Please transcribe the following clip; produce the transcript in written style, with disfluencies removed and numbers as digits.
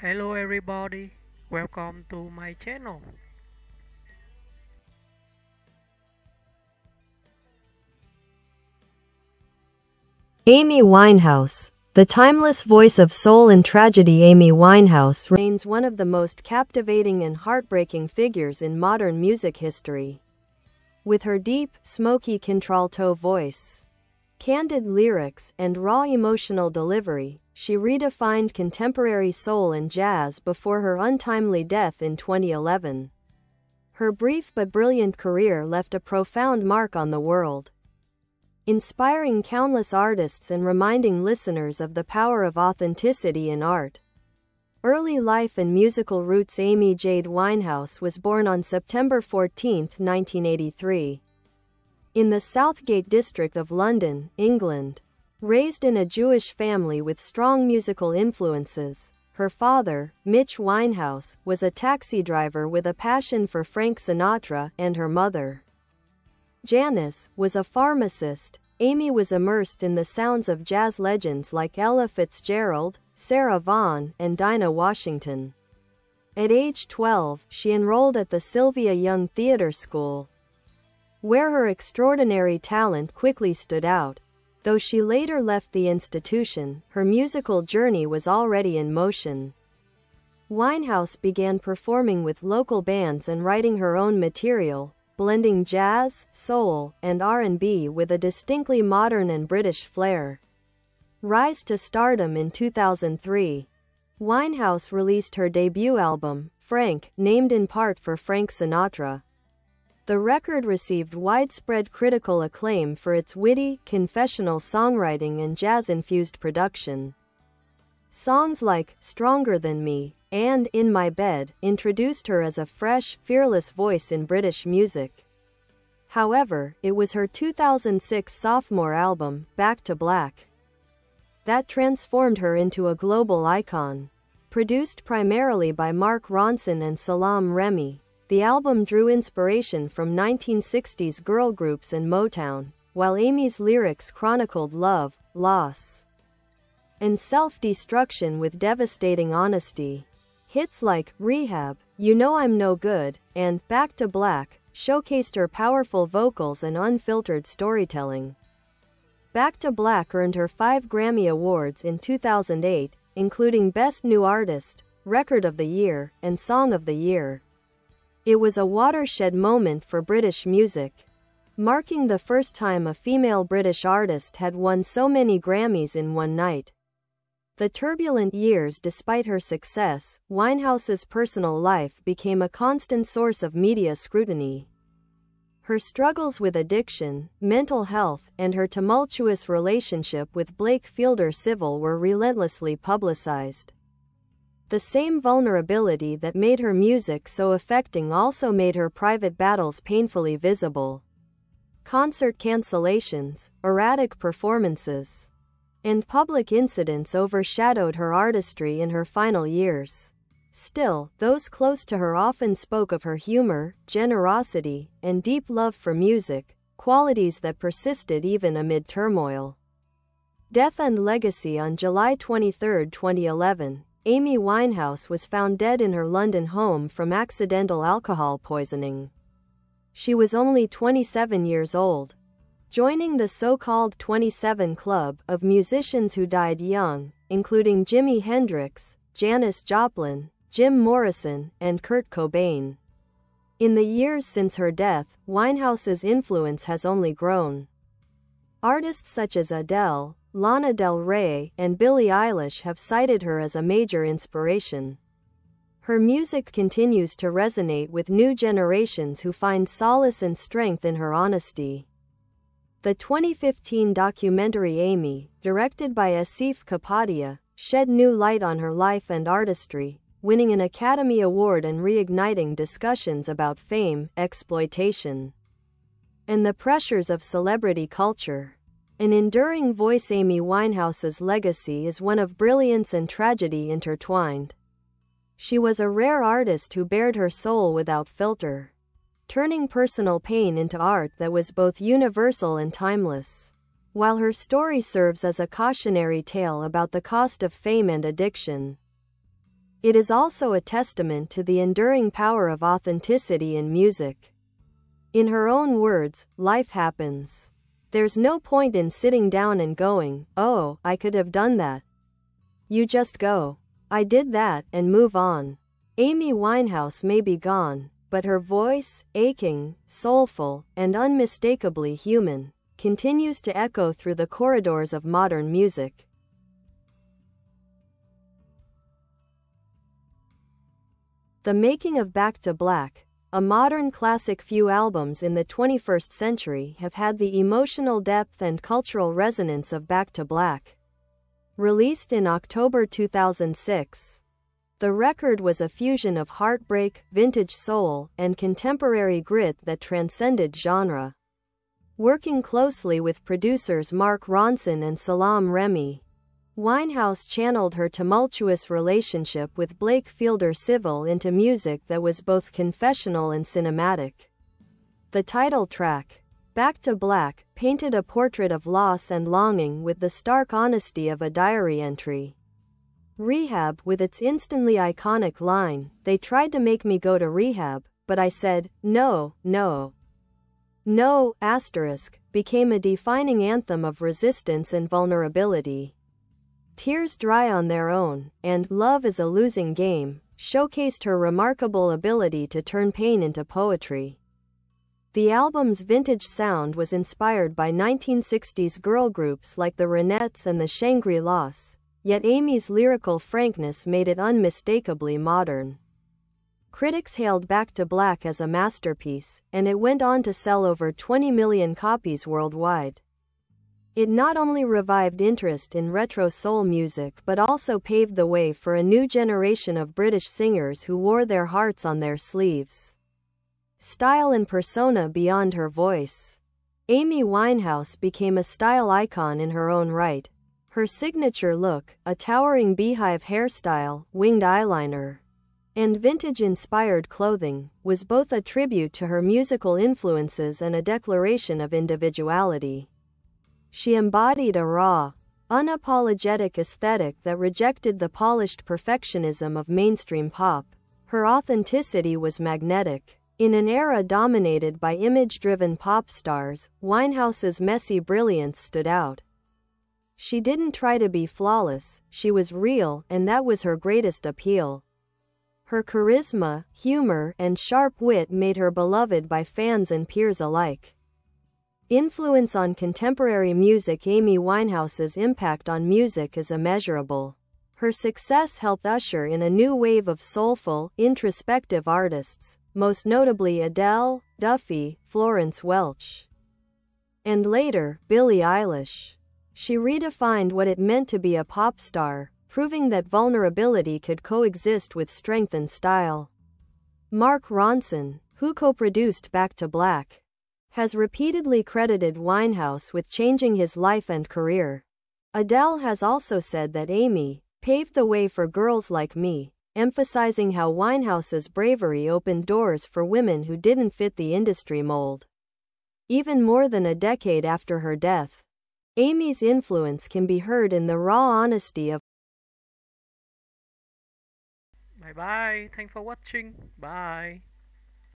Hello everybody, welcome to my channel. Amy Winehouse. The timeless voice of soul and tragedy, Amy Winehouse remains one of the most captivating and heartbreaking figures in modern music history. With her deep, smoky contralto voice, candid lyrics, and raw emotional delivery, she redefined contemporary soul and jazz before her untimely death in 2011. Her brief but brilliant career left a profound mark on the world, inspiring countless artists and reminding listeners of the power of authenticity in art. Early life and musical roots. Amy Jade Winehouse was born on September 14, 1983, in the Southgate district of London, England. Raised in a Jewish family with strong musical influences, her father, Mitch Winehouse, was a taxi driver with a passion for Frank Sinatra, and her mother, Janis, was a pharmacist. Amy was immersed in the sounds of jazz legends like Ella Fitzgerald, Vaughan, and Dinah Washington. At age 12, she enrolled at the Sylvia Young Theatre School, where her extraordinary talent quickly stood out. Though she later left the institution, her musical journey was already in motion. Winehouse began performing with local bands and writing her own material, blending jazz, soul, and R&B with a distinctly modern and British flair. Rise to stardom. In 2003, Winehouse released her debut album, Frank, named in part for Frank Sinatra. The record received widespread critical acclaim for its witty, confessional songwriting and jazz-infused production. Songs like Stronger Than Me and In My Bed introduced her as a fresh, fearless voice in British music. However, it was her 2006 sophomore album, Back to Black, that transformed her into a global icon. Produced primarily by Mark Ronson and Salaam Remi, the album drew inspiration from 1960s girl groups and Motown, while Amy's lyrics chronicled love, loss, and self-destruction with devastating honesty. Hits like Rehab, You Know I'm No Good, and Back to Black showcased her powerful vocals and unfiltered storytelling. Back to Black earned her 5 Grammy Awards in 2008, including Best New Artist, Record of the Year, and Song of the Year. It was a watershed moment for British music, marking the first time a female British artist had won so many Grammys in one night. The turbulent years. Despite her success, Winehouse's personal life became a constant source of media scrutiny. Her struggles with addiction, mental health, and her tumultuous relationship with Blake Fielder Civil were relentlessly publicized. The same vulnerability that made her music so affecting also made her private battles painfully visible. Concert cancellations, erratic performances, and public incidents overshadowed her artistry in her final years. Still, those close to her often spoke of her humor, generosity, and deep love for music, qualities that persisted even amid turmoil. Death and legacy. On July 23, 2011, Amy Winehouse was found dead in her London home from accidental alcohol poisoning. She was only 27 years old, joining the so-called 27 Club of musicians who died young, including Jimi Hendrix, Janis Joplin, Jim Morrison, and Kurt Cobain. In the years since her death, Winehouse's influence has only grown. Artists such as Adele, Lana Del Rey, and Billie Eilish have cited her as a major inspiration. Her music continues to resonate with new generations who find solace and strength in her honesty. The 2015 documentary Amy, directed by Asif Kapadia, shed new light on her life and artistry, winning an Academy Award and reigniting discussions about fame, exploitation, and the pressures of celebrity culture. An enduring voice. Amy Winehouse's legacy is one of brilliance and tragedy intertwined. She was a rare artist who bared her soul without filter, turning personal pain into art that was both universal and timeless. While her story serves as a cautionary tale about the cost of fame and addiction, It is also a testament to the enduring power of authenticity in music. In her own words, life happens. There's no point in sitting down and going, "Oh, I could have done that." You just go, "I did that," and move on. Amy Winehouse may be gone, but her voice, aching, soulful, and unmistakably human, continues to echo through the corridors of modern music. The making of Back to Black, a modern classic. Few albums in the 21st century have had the emotional depth and cultural resonance of Back to Black. Released in October 2006, the record was a fusion of heartbreak, vintage soul, and contemporary grit that transcended genre. Working closely with producers Mark Ronson and Salaam Remi, Winehouse channeled her tumultuous relationship with Blake Fielder Civil into music that was both confessional and cinematic. The title track, Back to Black, painted a portrait of loss and longing with the stark honesty of a diary entry. Rehab, with its instantly iconic line, "They tried to make me go to rehab, but I said, no, no. No, *, became a defining anthem of resistance and vulnerability. Tears Dry on Their Own, and Love is a Losing Game, showcased her remarkable ability to turn pain into poetry. The album's vintage sound was inspired by 1960s girl groups like the Ronettes and the Shangri-Las, yet Amy's lyrical frankness made it unmistakably modern. Critics hailed Back to Black as a masterpiece, and it went on to sell over 20 million copies worldwide. It not only revived interest in retro soul music but also paved the way for a new generation of British singers who wore their hearts on their sleeves. Style and persona beyond her voice. Amy Winehouse became a style icon in her own right. Her signature look, a towering beehive hairstyle, winged eyeliner, and vintage-inspired clothing, was both a tribute to her musical influences and a declaration of individuality. She embodied a raw, unapologetic aesthetic that rejected the polished perfectionism of mainstream pop. Her authenticity was magnetic. In an era dominated by image-driven pop stars, Winehouse's messy brilliance stood out. She didn't try to be flawless, she was real, and that was her greatest appeal. Her charisma, humor, and sharp wit made her beloved by fans and peers alike. Influence on contemporary music. Amy Winehouse's impact on music is immeasurable. Her success helped usher in a new wave of soulful, introspective artists, most notably Adele, Duffy, Florence Welch, and later, Billie Eilish. She redefined what it meant to be a pop star, proving that vulnerability could coexist with strength and style. Mark Ronson, who co-produced Back to Black, has repeatedly credited Winehouse with changing his life and career. Adele has also said that Amy paved the way for girls like me, emphasizing how Winehouse's bravery opened doors for women who didn't fit the industry mold. Even more than a decade after her death, Amy's influence can be heard in the raw honesty of. Bye bye. Thanks for watching. Bye.